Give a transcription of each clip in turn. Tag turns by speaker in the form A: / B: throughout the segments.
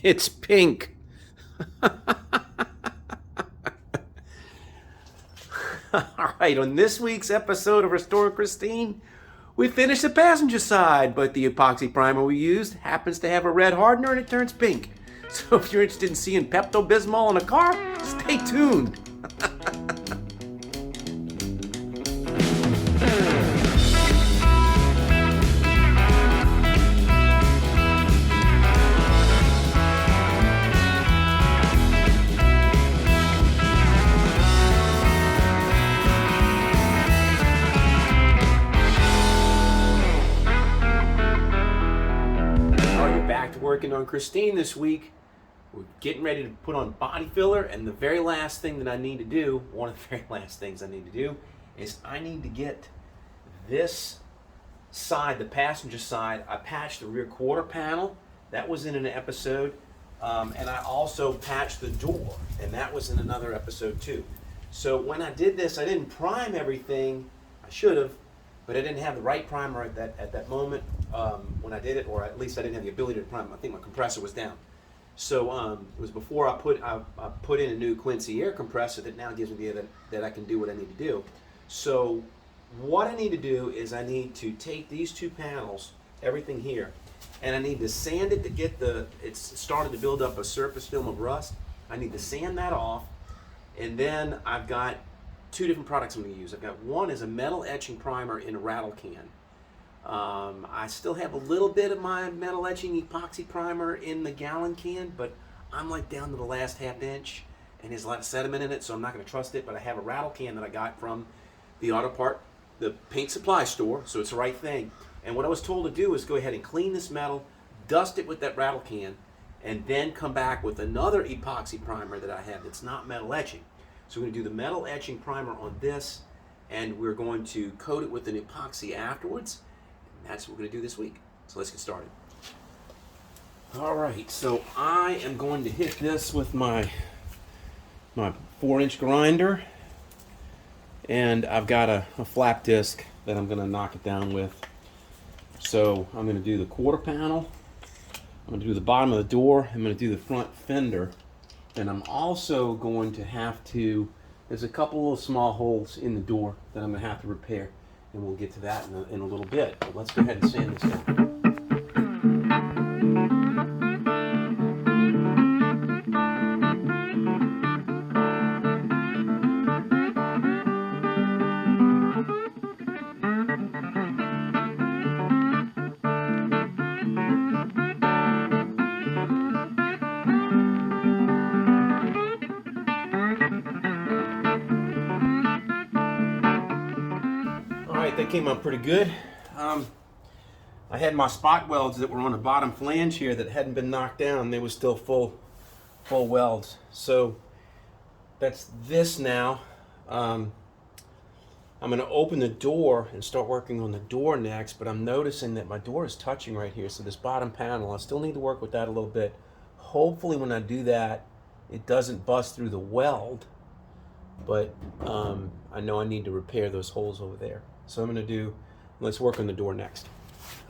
A: It's pink. All right, on this week's episode of Restore Christine, we finished the passenger side, but the epoxy primer we used happens to have a red hardener and it turns pink. So if you're interested in seeing Pepto-Bismol in a car, stay tuned. Working on Christine this week. We're getting ready to put on body filler, and the very last thing that I need to do, one of the very last things I need to do, is I need to get this side, the passenger side. I patched the rear quarter panel. That was in an episode. And I also patched the door, and that was in another episode too. So when I did this, I didn't prime everything. I should have, but I didn't have the right primer at that moment when I did it, or at least I didn't have the ability to prime. I think my compressor was down. So it was before I put in a new Quincy air compressor that now gives me the idea that I can do what I need to do. So what I need to do is I need to take these two panels, everything here, and I need to sand it to get it's started to build up a surface film of rust. I need to sand that off, and then I've got two different products I'm going to use. I've got one is a metal etching primer in a rattle can. I still have a little bit of my metal etching epoxy primer in the gallon can, but I'm like down to the last half inch, and there's a lot of sediment in it, so I'm not going to trust it. But I have a rattle can that I got from the the paint supply store, so it's the right thing. And what I was told to do is go ahead and clean this metal, dust it with that rattle can, and then come back with another epoxy primer that I have that's not metal etching. So we're going to do the metal etching primer on this, and we're going to coat it with an epoxy afterwards. And that's what we're going to do this week. So let's get started. All right, so I am going to hit this with my 4-inch grinder, and I've got a flap disc that I'm going to knock it down with. So I'm going to do the quarter panel, I'm going to do the bottom of the door, I'm going to do the front fender, and I'm also going to have to, there's a couple of small holes in the door that I'm going to have to repair, and we'll get to that in a little bit. But let's go ahead and sand this down. That came out pretty good. I had my spot welds that were on the bottom flange here that hadn't been knocked down. They were still full welds. So that's this now. I'm going to open the door and start working on the door next, but I'm noticing that my door is touching right here. So this bottom panel, I still need to work with that a little bit. Hopefully when I do that, it doesn't bust through the weld, but I know I need to repair those holes over there. So let's work on the door next.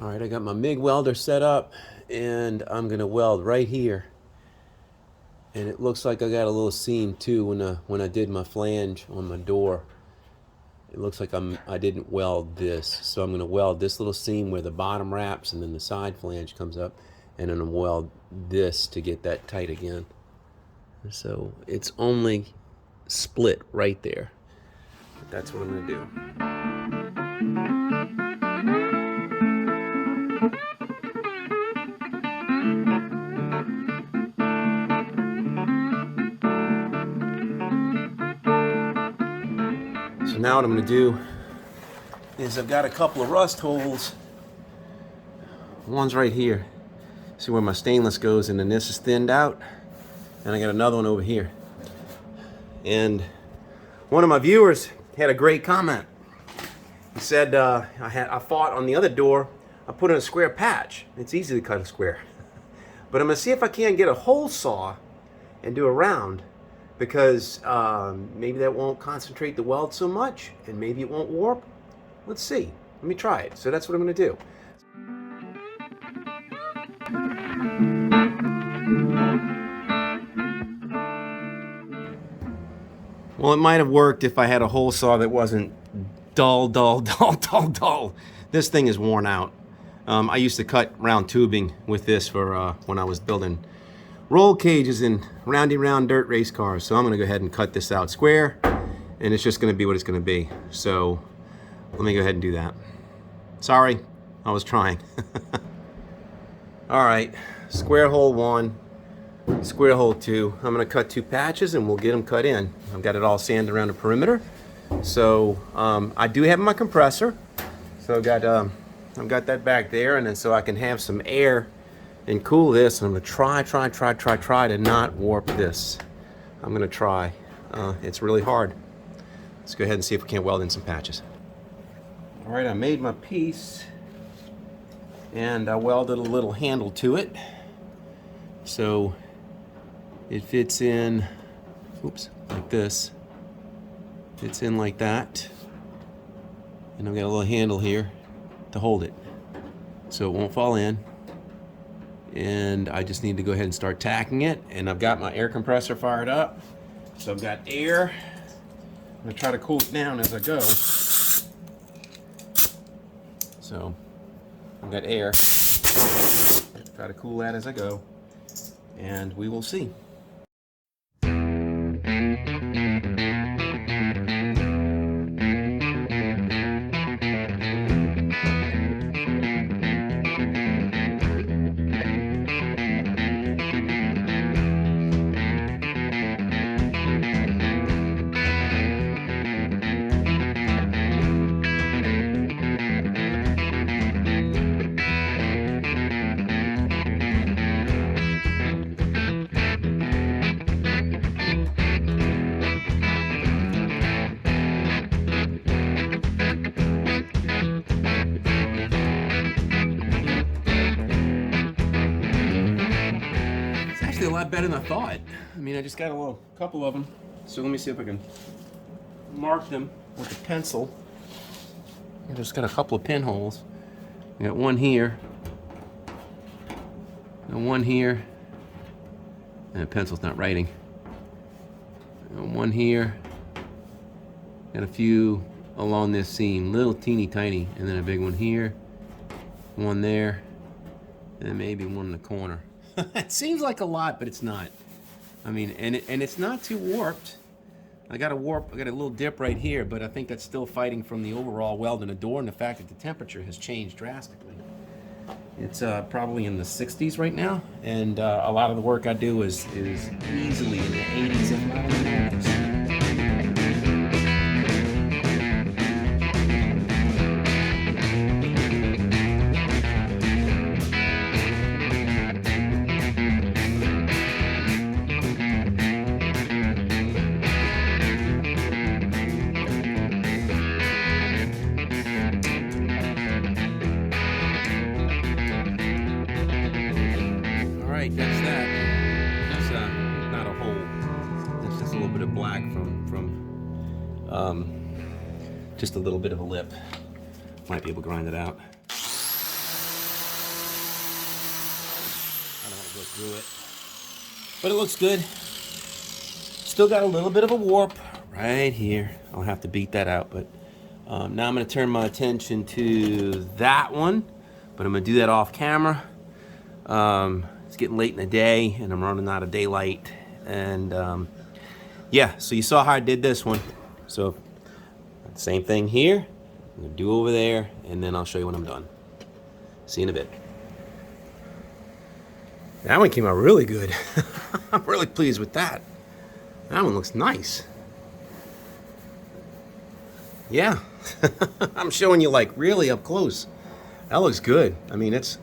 A: All right, I got my MIG welder set up, and I'm gonna weld right here. And it looks like I got a little seam too when I did my flange on my door. It looks like I didn't weld this. So I'm gonna weld this little seam where the bottom wraps and then the side flange comes up, and then I'm weld this to get that tight again. So it's only split right there. But that's what I'm gonna do. So now what I'm going to do is I've got a couple of rust holes. One's right here. See where my stainless goes, and then this is thinned out. And I got another one over here. And one of my viewers had a great comment. He said, I fought on the other door, I put in a square patch. It's easy to cut a square. But I'm going to see if I can get a hole saw and do a round, because maybe that won't concentrate the weld so much, and maybe it won't warp. Let's see. Let me try it. So that's what I'm going to do. Well, it might have worked if I had a hole saw that wasn't dull, dull, dull, dull, dull. This thing is worn out. I used to cut round tubing with this for when I was building roll cages in roundy round dirt race cars. So I'm gonna go ahead and cut this out square, and it's just gonna be what it's gonna be. So let me go ahead and do that. Sorry, I was trying. All right, square hole 1, square hole 2. I'm gonna cut 2 patches and we'll get them cut in. I've got it all sanded around the perimeter. So I do have my compressor. So I've got that back there, and then so I can have some air and cool this. And I'm gonna try to not warp this. I'm gonna try. It's really hard. Let's go ahead and see if we can't weld in some patches. All right, I made my piece and I welded a little handle to it. So it fits in, oops, like this. Fits in like that. And I've got a little handle here to hold it so it won't fall in. And I just need to go ahead and start tacking it. And I've got my air compressor fired up. So I've got air. I'm gonna try to cool it down as I go. So I've got air. Try to cool that as I go. And we will see. A lot better than I thought. I mean, I just got a couple of them. So let me see if I can mark them with a pencil. I just got a couple of pinholes. I got one here, and one here. And the pencil's not writing. And one here. Got a few along this seam, little teeny tiny, and then a big one here, one there, and then maybe one in the corner. It seems like a lot, but it's not. I mean, and it's not too warped. I got a little dip right here, but I think that's still fighting from the overall weld in the door and the fact that the temperature has changed drastically. It's probably in the 60s right now, and a lot of the work I do is easily in the 80s, if not in the 90s. That's that. That's not a hole. That's just a little bit of black from just a little bit of a lip. Might be able to grind it out. I don't want to go through it, but it looks good. Still got a little bit of a warp right here. I'll have to beat that out, but now I'm going to turn my attention to that one, but I'm going to do that off camera. It's getting late in the day and I'm running out of daylight, and yeah, so you saw how I did this one. So same thing here, I'm gonna do over there, and then I'll show you when I'm done. See you in a bit. That one came out really good. I'm really pleased with that. That one looks nice. Yeah. I'm showing you like really up close. That looks good. I mean, it's,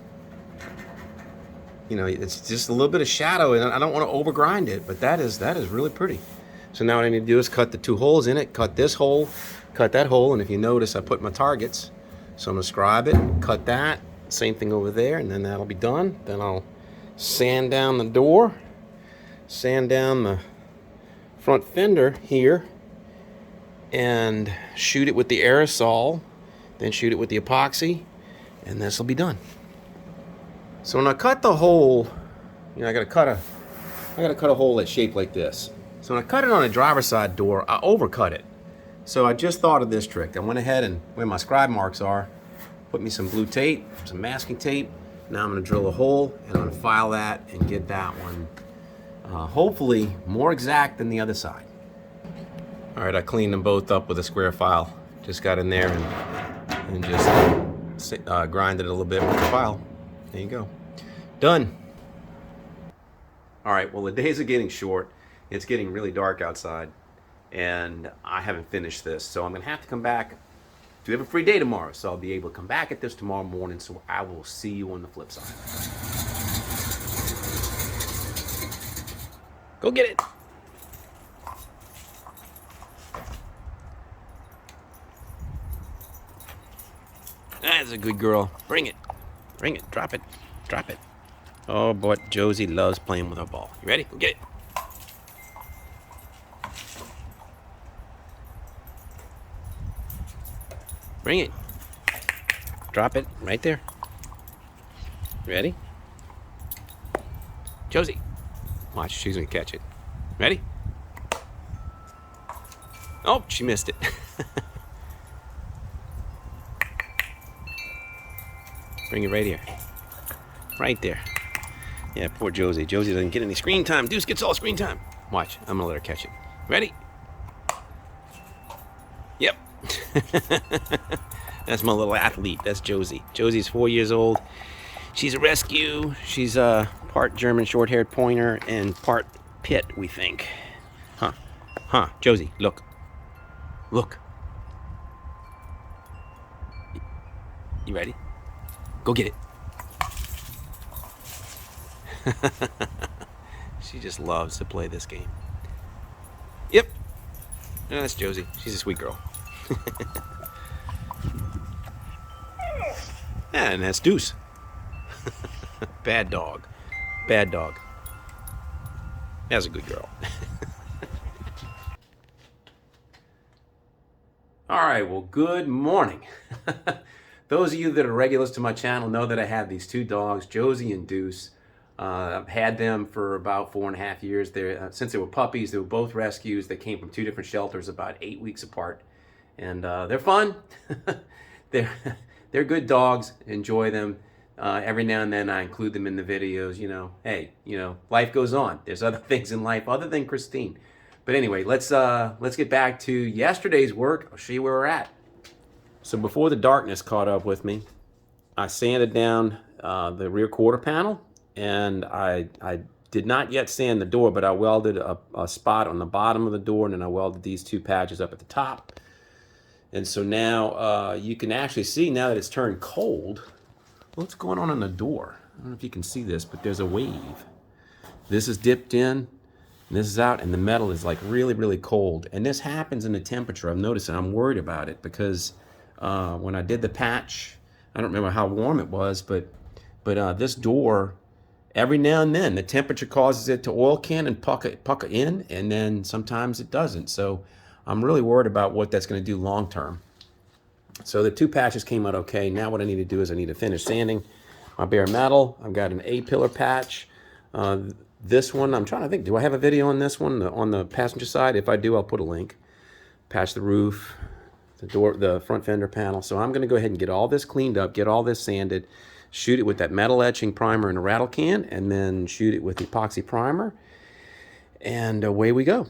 A: you know, it's just a little bit of shadow, and I don't want to over grind it, but that is really pretty. So now what I need to do is cut the 2 holes in it, cut this hole, cut that hole, and if you notice, I put my targets. So I'm gonna scribe it, cut that, same thing over there, and then that'll be done. Then I'll sand down the door, sand down the front fender here, and shoot it with the aerosol, then shoot it with the epoxy, and this will be done. So when I cut the hole you know, I gotta cut a hole that's shaped like this. So when I cut it on a driver's side door, I overcut it. So I just thought of this trick. I went ahead and where my scribe marks are, put me some blue tape, some masking tape. Now I'm gonna drill a hole and I'm gonna file that and get that one hopefully more exact than the other side. All right, I cleaned them both up with a square file. Just got in there and just grinded it a little bit with the file. There you go. Done. All right, well, the days are getting short. It's getting really dark outside, and I haven't finished this. So I'm gonna have to come back. We have a free day tomorrow, so I'll be able to come back at this tomorrow morning, so I will see you on the flip side. Go get it. That's a good girl. Bring it. Bring it. Drop it. Drop it. Oh, boy, Josie loves playing with her ball. You ready? Go get it. Bring it. Drop it right there. Ready? Josie. Watch, she's gonna catch it. Ready? Oh, she missed it. Bring it right here. Right there. Yeah, poor Josie. Josie doesn't get any screen time. Deuce gets all screen time. Watch, I'm gonna let her catch it. Ready? Yep. That's my little athlete. That's Josie. Josie's 4 years old. She's a rescue. She's a part German short-haired pointer and part pit, we think. Huh. Huh. Josie, look. Look. You ready? Go get it. She just loves to play this game. Yep. No, that's Josie. She's a sweet girl. And that's Deuce. Bad dog. Bad dog. That's a good girl. All right, well, good morning. Those of you that are regulars to my channel know that I have these two dogs, Josie and Deuce. I've had them for about 4.5 years. Since they were puppies, they were both rescues. They came from two different shelters about 8 weeks apart. And they're fun. They're good dogs. Enjoy them. Every now and then I include them in the videos. You know, hey, you know, life goes on. There's other things in life other than Christine. But anyway, let's get back to yesterday's work. I'll show you where we're at. So before the darkness caught up with me, I sanded down the rear quarter panel, and I did not yet sand the door, but I welded a spot on the bottom of the door, and then I welded these two patches up at the top. And so now you can actually see, now that it's turned cold, what's going on the door. I don't know if you can see this, but there's a wave. This is dipped in, and this is out, and the metal is like really, really cold. And this happens in the temperature. I've noticed it. I'm worried about it because when I did the patch, I don't remember how warm it was, but this door, every now and then, the temperature causes it to oil can and pucker in, and then sometimes it doesn't. So I'm really worried about what that's going to do long term. So the two patches came out okay. Now what I need to do is I need to finish sanding my bare metal. I've got an A-pillar patch. This one, I'm trying to think, do I have a video on this one on the passenger side? If I do, I'll put a link. Patch the roof, the door, the front fender panel. So I'm going to go ahead and get all this cleaned up, get all this sanded, shoot it with that metal etching primer in a rattle can, and then shoot it with the epoxy primer, and away we go.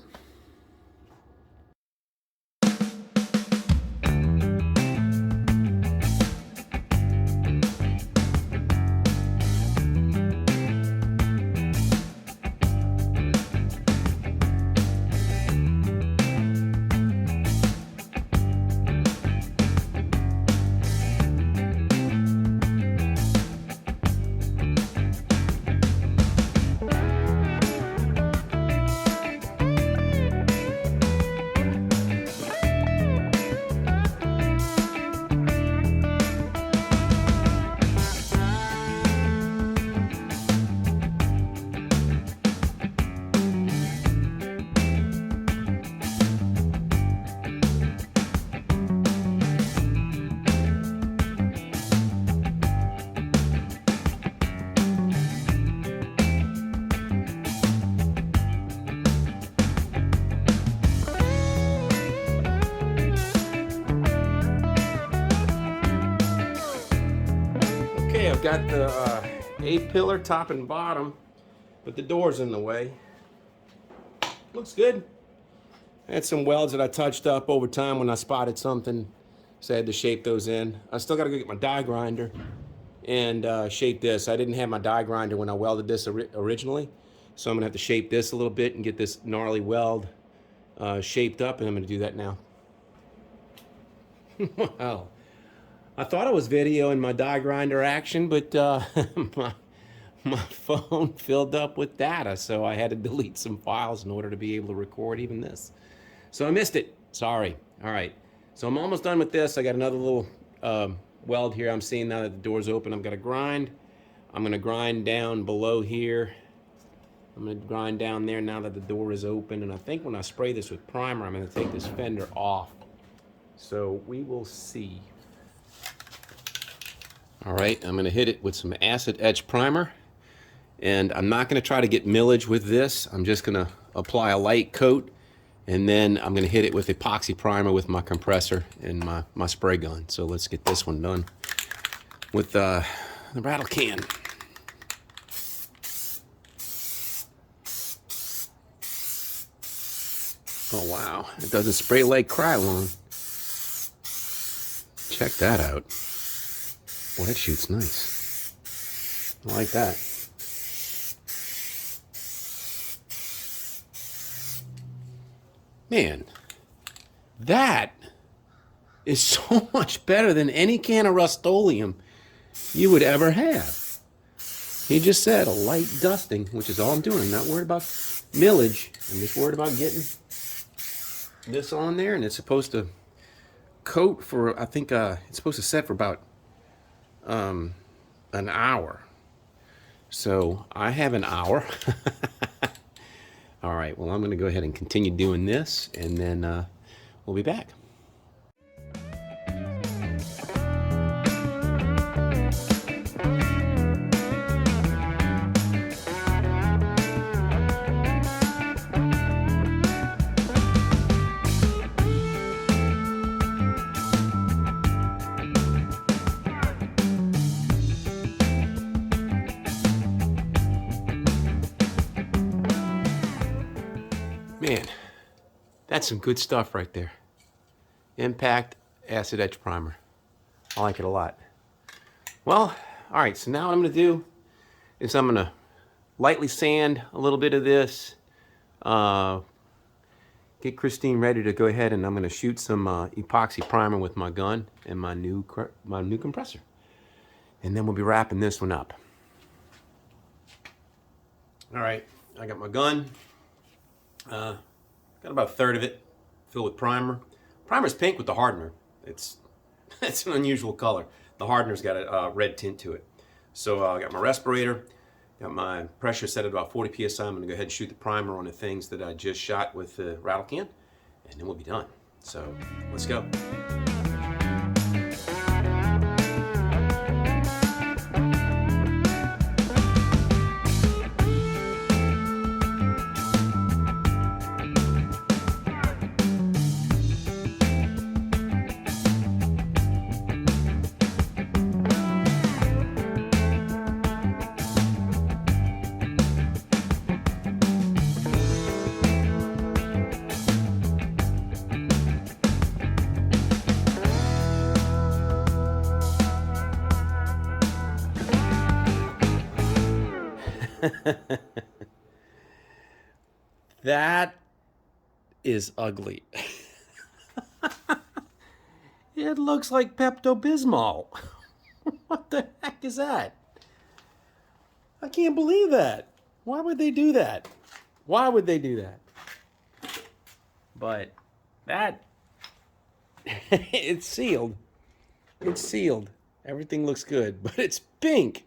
A: got the A-pillar top and bottom, but the door's in the way. Looks good. I had some welds that I touched up over time when I spotted something, so I had to shape those in. I still got to go get my die grinder and shape this. I didn't have my die grinder when I welded this originally, so I'm gonna have to shape this a little bit and get this gnarly weld shaped up, and I'm gonna do that now. Wow. I thought I was videoing my die grinder action, but my phone filled up with data, so I had to delete some files in order to be able to record even this. So I missed it. Sorry. All right. So I'm almost done with this. I got another little weld here. I'm seeing now that the door's open. I'm going to grind. I'm going to grind down below here. I'm going to grind down there now that the door is open. And I think when I spray this with primer, I'm going to take this fender off. So we will see. All right. I'm going to hit it with some acid etch primer. And I'm not going to try to get millage with this. I'm just going to apply a light coat. And then I'm going to hit it with epoxy primer with my compressor and my spray gun. So let's get this one done with the rattle can. Oh wow, it doesn't spray like Krylon. Check that out. Boy, that shoots nice. I like that. Man, that is so much better than any can of Rust-Oleum you would ever have. He just said a light dusting, which is all I'm doing. I'm not worried about millage. I'm just worried about getting this on there, and it's supposed to coat for, I think it's supposed to set for about an hour. So I have an hour. All right, well, I'm going to go ahead and continue doing this, and then we'll be back. Man, that's some good stuff right there. Impact acid etch primer. I like it a lot. Well, all right, so now what I'm going to do is I'm going to lightly sand a little bit of this, get Christine ready to go ahead, and I'm going to shoot some epoxy primer with my gun and my new compressor. And then we'll be wrapping this one up. All right, I got my gun. Got about a third of it filled with primer. Primer's pink with the hardener. It's an unusual color. The hardener's got a red tint to it. So I got my respirator, got my pressure set at about 40 psi. I'm going to go ahead and shoot the primer on the things that I just shot with the rattle can, and then we'll be done. So let's go. That is ugly. It looks like Pepto-Bismol. What the heck is that? I can't believe that. Why would they do that? Why would they do that? But that, it's sealed. It's sealed. Everything looks good, but it's pink.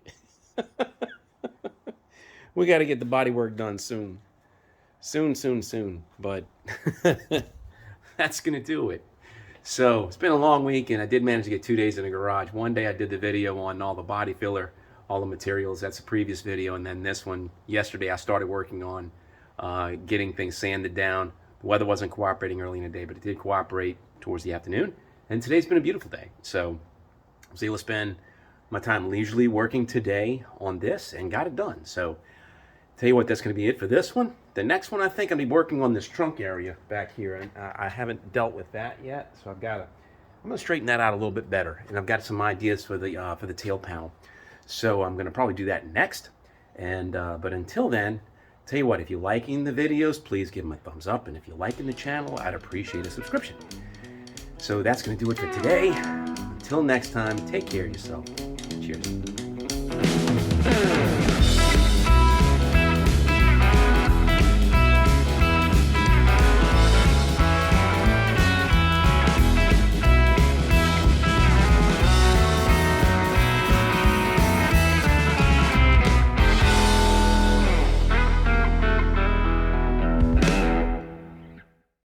A: We got to get the body work done soon. Soon. But that's going to do it. So it's been a long week, and I did manage to get 2 days in the garage. One day I did the video on all the body filler, all the materials. That's a previous video. And then this one, yesterday, I started working on getting things sanded down. The weather wasn't cooperating early in the day, but it did cooperate towards the afternoon. And today's been a beautiful day. So I was able to spend my time leisurely working today on this and got it done. So tell you what, that's going to be it for this one. The next one, I think I'll be working on this trunk area back here, and I haven't dealt with that yet, so I'm going to straighten that out a little bit better, and I've got some ideas for the tail panel. So I'm going to probably do that next. And but until then, tell you what, if you're liking the videos, please give them a thumbs up, and if you're liking the channel, I'd appreciate a subscription. So that's going to do it for today. Until next time, take care of yourself. Cheers.